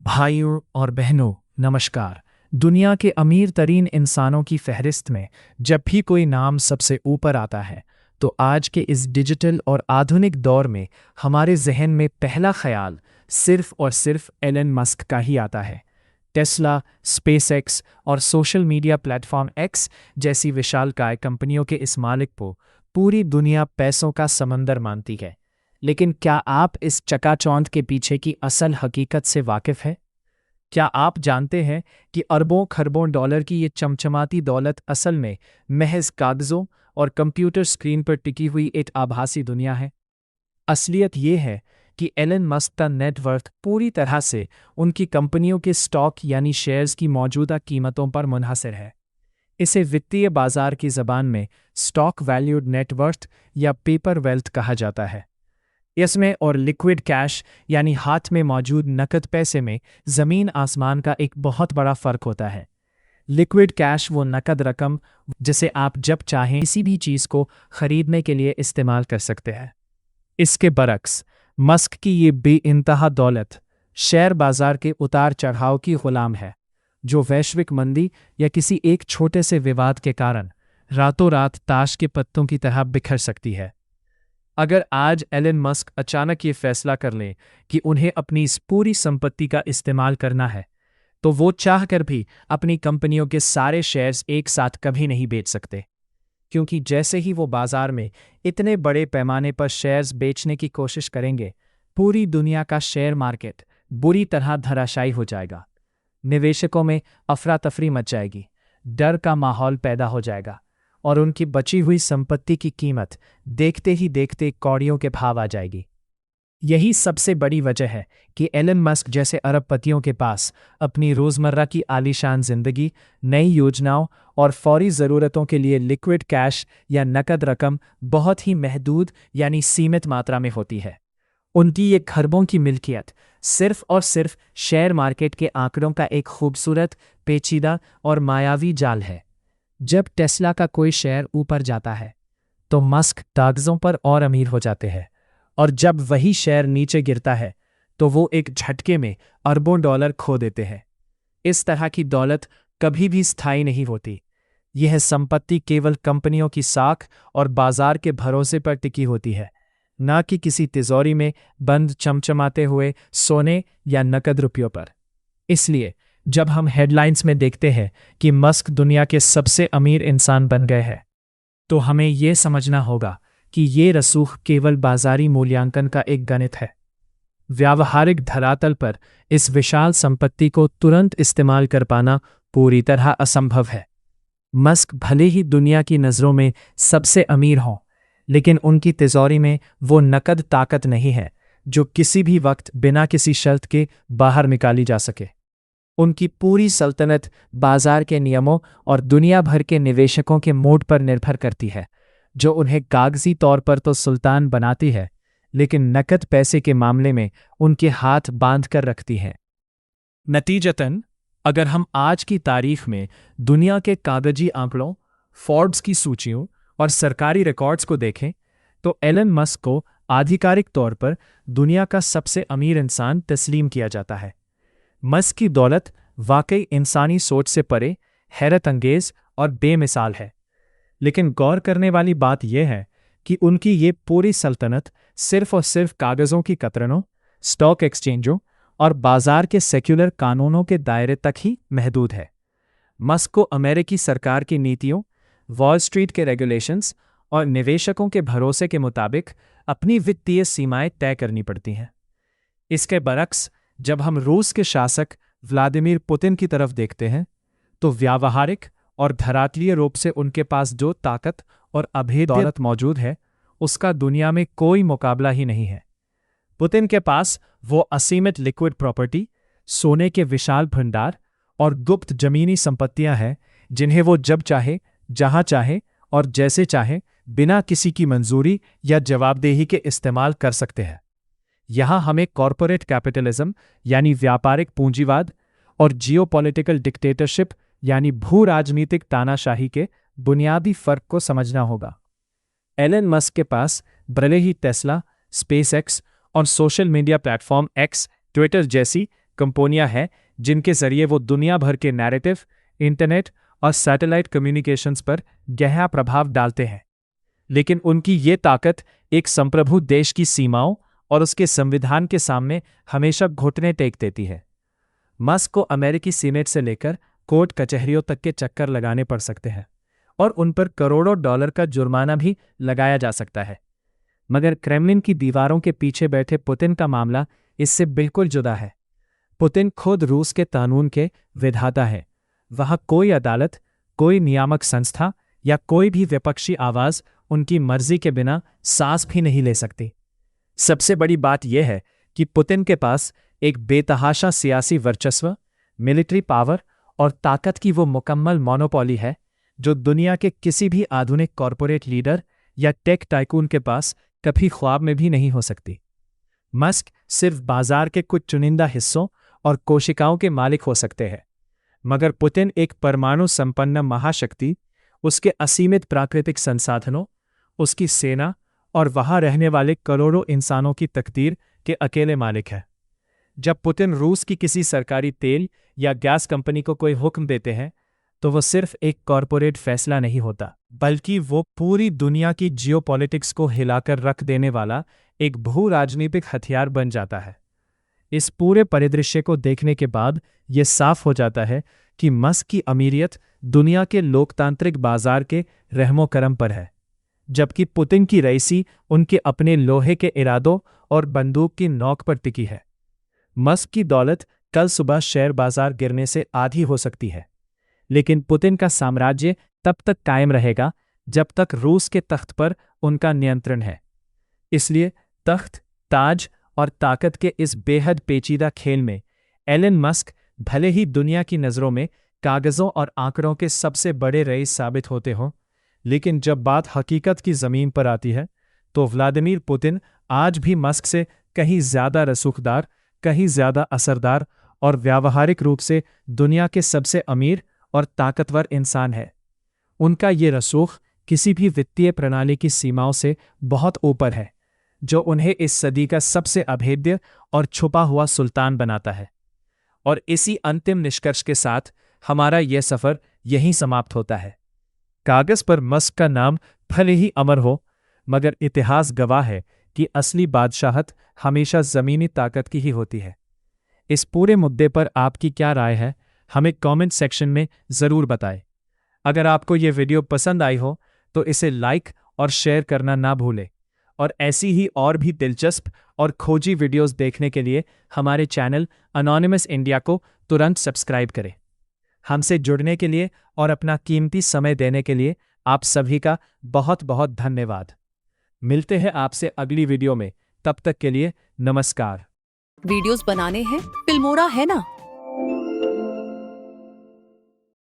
भाइयों और बहनों, नमस्कार। दुनिया के अमीर तरीन इंसानों की फहरिस्त में जब भी कोई नाम सबसे ऊपर आता है तो आज के इस डिजिटल और आधुनिक दौर में हमारे जहन में पहला ख्याल सिर्फ और सिर्फ एलन मस्क का ही आता है। टेस्ला, स्पेसएक्स और सोशल मीडिया प्लेटफॉर्म एक्स जैसी विशालकाय कंपनियों के इस मालिक को पूरी दुनिया पैसों का समंदर मानती है। लेकिन क्या आप इस चकाचौंध के पीछे की असल हकीकत से वाकिफ हैं? क्या आप जानते हैं कि अरबों खरबों डॉलर की ये चमचमाती दौलत असल में महज कागजों और कंप्यूटर स्क्रीन पर टिकी हुई एक आभासी दुनिया है? असलियत ये है कि एलन मस्क का नेटवर्थ पूरी तरह से उनकी कंपनियों के स्टॉक यानी शेयर्स की मौजूदा कीमतों पर मुनहसर है। इसे वित्तीय बाजार की ज़बान में स्टॉक वैल्यूड नेटवर्थ या पेपर वेल्थ कहा जाता है। इसमें और लिक्विड कैश यानी हाथ में मौजूद नकद पैसे में ज़मीन आसमान का एक बहुत बड़ा फ़र्क होता है। लिक्विड कैश वो नकद रकम जिसे आप जब चाहें किसी भी चीज़ को खरीदने के लिए इस्तेमाल कर सकते हैं। इसके बरक्स मस्क की ये बेइंतहा दौलत शेयर बाजार के उतार चढ़ाव की गुलाम है, जो वैश्विक मंदी या किसी एक छोटे से विवाद के कारण रातों रात ताश के पत्तों की तरह बिखर सकती है। अगर आज एलन मस्क अचानक ये फैसला कर लें कि उन्हें अपनी इस पूरी संपत्ति का इस्तेमाल करना है, तो वो चाहकर भी अपनी कंपनियों के सारे शेयर्स एक साथ कभी नहीं बेच सकते, क्योंकि जैसे ही वो बाजार में इतने बड़े पैमाने पर शेयर्स बेचने की कोशिश करेंगे, पूरी दुनिया का शेयर मार्केट बुरी तरह धराशायी हो जाएगा। निवेशकों में अफरा तफरी मच जाएगी, डर का माहौल पैदा हो जाएगा और उनकी बची हुई संपत्ति की कीमत देखते ही देखते कौड़ियों के भाव आ जाएगी। यही सबसे बड़ी वजह है कि एलन मस्क जैसे अरबपतियों के पास अपनी रोज़मर्रा की आलीशान जिंदगी, नई योजनाओं और फौरी ज़रूरतों के लिए लिक्विड कैश या नकद रकम बहुत ही महदूद यानी सीमित मात्रा में होती है। उनकी ये खरबों की मिल्कियत सिर्फ और सिर्फ शेयर मार्केट के आंकड़ों का एक खूबसूरत, पेचीदा और मायावी जाल है। जब टेस्ला का कोई शेयर ऊपर जाता है तो मस्क कागजों पर और अमीर हो जाते हैं, और जब वही शेयर नीचे गिरता है तो वो एक झटके में अरबों डॉलर खो देते हैं। इस तरह की दौलत कभी भी स्थायी नहीं होती। यह संपत्ति केवल कंपनियों की साख और बाजार के भरोसे पर टिकी होती है, न कि किसी तिजोरी में बंद चमचमाते हुए सोने या नकद रुपयों पर। इसलिए जब हम हेडलाइंस में देखते हैं कि मस्क दुनिया के सबसे अमीर इंसान बन गए हैं, तो हमें यह समझना होगा कि ये रसूख केवल बाजारी मूल्यांकन का एक गणित है। व्यावहारिक धरातल पर इस विशाल संपत्ति को तुरंत इस्तेमाल कर पाना पूरी तरह असंभव है। मस्क भले ही दुनिया की नज़रों में सबसे अमीर हों, लेकिन उनकी तिजोरी में वो नकद ताकत नहीं है जो किसी भी वक्त बिना किसी शर्त के बाहर निकाली जा सके। उनकी पूरी सल्तनत बाजार के नियमों और दुनिया भर के निवेशकों के मूड पर निर्भर करती है, जो उन्हें कागजी तौर पर तो सुल्तान बनाती है, लेकिन नकद पैसे के मामले में उनके हाथ बांध कर रखती है। नतीजतन, अगर हम आज की तारीख में दुनिया के कागजी आंकड़ों, फोर्ब्स की सूचियों और सरकारी रिकॉर्ड्स को देखें, तो एलन मस्क को आधिकारिक तौर पर दुनिया का सबसे अमीर इंसान तस्लीम किया जाता है। मस्क की दौलत वाकई इंसानी सोच से परे, हैरत अंगेज और बेमिसाल है। लेकिन गौर करने वाली बात यह है कि उनकी ये पूरी सल्तनत सिर्फ और सिर्फ कागज़ों की कतरनों, स्टॉक एक्सचेंजों और बाजार के सेक्युलर कानूनों के दायरे तक ही महदूद है। मस्क को अमेरिकी सरकार की नीतियों, वॉल स्ट्रीट के रेगुलेशंस और निवेशकों के भरोसे के मुताबिक अपनी वित्तीय सीमाएं तय करनी पड़ती हैं। इसके बरक्स जब हम रूस के शासक व्लादिमीर पुतिन की तरफ देखते हैं, तो व्यावहारिक और धरातलीय रूप से उनके पास जो ताकत और अभेद्य दौलत मौजूद है, उसका दुनिया में कोई मुकाबला ही नहीं है। पुतिन के पास वो असीमित लिक्विड प्रॉपर्टी, सोने के विशाल भंडार और गुप्त जमीनी संपत्तियां हैं, जिन्हें वो जब चाहे, जहां चाहे और जैसे चाहे बिना किसी की मंजूरी या जवाबदेही के इस्तेमाल कर सकते हैं। यहाँ हमें कॉरपोरेट कैपिटलिज्म यानी व्यापारिक पूंजीवाद और जियोपॉलिटिकल डिक्टेटरशिप यानी भू राजनीतिक तानाशाही के बुनियादी फर्क को समझना होगा। एलन मस्क के पास भले ही टेस्ला, स्पेसएक्स और social media platform x, Twitter जैसी कंपनियां हैं जिनके जरिए वो दुनिया भर के नैरेटिव, इंटरनेट और सैटेलाइट कम्युनिकेशंस पर गहरा प्रभाव डालते हैं। लेकिन उनकी ये ताकत एक संप्रभु देश की सीमाओं और उसके संविधान के सामने हमेशा घुटने टेक देती है। मस्क को अमेरिकी सीनेट से लेकर कोर्ट कचहरियों तक के चक्कर लगाने पड़ सकते हैं और उन पर करोड़ों डॉलर का जुर्माना भी लगाया जा सकता है। मगर क्रेमलिन की दीवारों के पीछे बैठे पुतिन का मामला इससे बिल्कुल जुदा है। पुतिन खुद रूस के कानून के विधाता है। वहां कोई अदालत, कोई नियामक संस्था या कोई भी विपक्षी आवाज उनकी मर्जी के बिना सांस भी नहीं ले सकती। सबसे बड़ी बात यह है कि पुतिन के पास एक बेतहाशा सियासी वर्चस्व, मिलिट्री पावर और ताकत की वो मुकम्मल मोनोपोली है जो दुनिया के किसी भी आधुनिक कॉरपोरेट लीडर या टेक टाइकून के पास कभी ख्वाब में भी नहीं हो सकती। मस्क सिर्फ बाजार के कुछ चुनिंदा हिस्सों और कोशिकाओं के मालिक हो सकते हैं, मगर पुतिन एक परमाणु संपन्न महाशक्ति, उसके असीमित प्राकृतिक संसाधनों, उसकी सेना और वहां रहने वाले करोड़ों इंसानों की तकदीर के अकेले मालिक है। जब पुतिन रूस की किसी सरकारी तेल या गैस कंपनी को कोई हुक्म देते हैं तो वो सिर्फ एक कॉरपोरेट फैसला नहीं होता, बल्कि वो पूरी दुनिया की जियोपॉलिटिक्स को हिलाकर रख देने वाला एक भू राजनीतिक हथियार बन जाता है। इस पूरे परिदृश्य को देखने के बाद ये साफ हो जाता है कि मस्क की अमीरियत दुनिया के लोकतांत्रिक बाजार के रहमो करम पर है, जबकि पुतिन की रईसी उनके अपने लोहे के इरादों और बंदूक की नोक पर टिकी है। मस्क की दौलत कल सुबह शेयर बाजार गिरने से आधी हो सकती है, लेकिन पुतिन का साम्राज्य तब तक कायम रहेगा जब तक रूस के तख्त पर उनका नियंत्रण है। इसलिए तख्त, ताज और ताकत के इस बेहद पेचीदा खेल में एलन मस्क भले ही दुनिया की नज़रों में कागज़ों और आंकड़ों के सबसे बड़े रईस साबित होते हों, लेकिन जब बात हकीकत की ज़मीन पर आती है तो व्लादिमीर पुतिन आज भी मस्क से कहीं ज़्यादा रसूखदार, कहीं ज़्यादा असरदार और व्यावहारिक रूप से दुनिया के सबसे अमीर और ताकतवर इंसान है। उनका ये रसूख किसी भी वित्तीय प्रणाली की सीमाओं से बहुत ऊपर है, जो उन्हें इस सदी का सबसे अभेद्य और छुपा हुआ सुल्तान बनाता है। और इसी अंतिम निष्कर्ष के साथ हमारा यह सफ़र यहीं समाप्त होता है। कागज़ पर मस्क का नाम भले ही अमर हो, मगर इतिहास गवाह है कि असली बादशाहत हमेशा ज़मीनी ताकत की ही होती है। इस पूरे मुद्दे पर आपकी क्या राय है, हमें कमेंट सेक्शन में ज़रूर बताएं। अगर आपको ये वीडियो पसंद आई हो तो इसे लाइक और शेयर करना ना भूलें, और ऐसी ही और भी दिलचस्प और खोजी वीडियोस देखने के लिए हमारे चैनल एनोनिमस इंडिया को तुरंत सब्सक्राइब करें। हमसे जुड़ने के लिए और अपना कीमती समय देने के लिए आप सभी का बहुत बहुत धन्यवाद। मिलते हैं आपसे अगली वीडियो में, तब तक के लिए नमस्कार। वीडियोस बनाने हैं, फिल्मोरा है ना।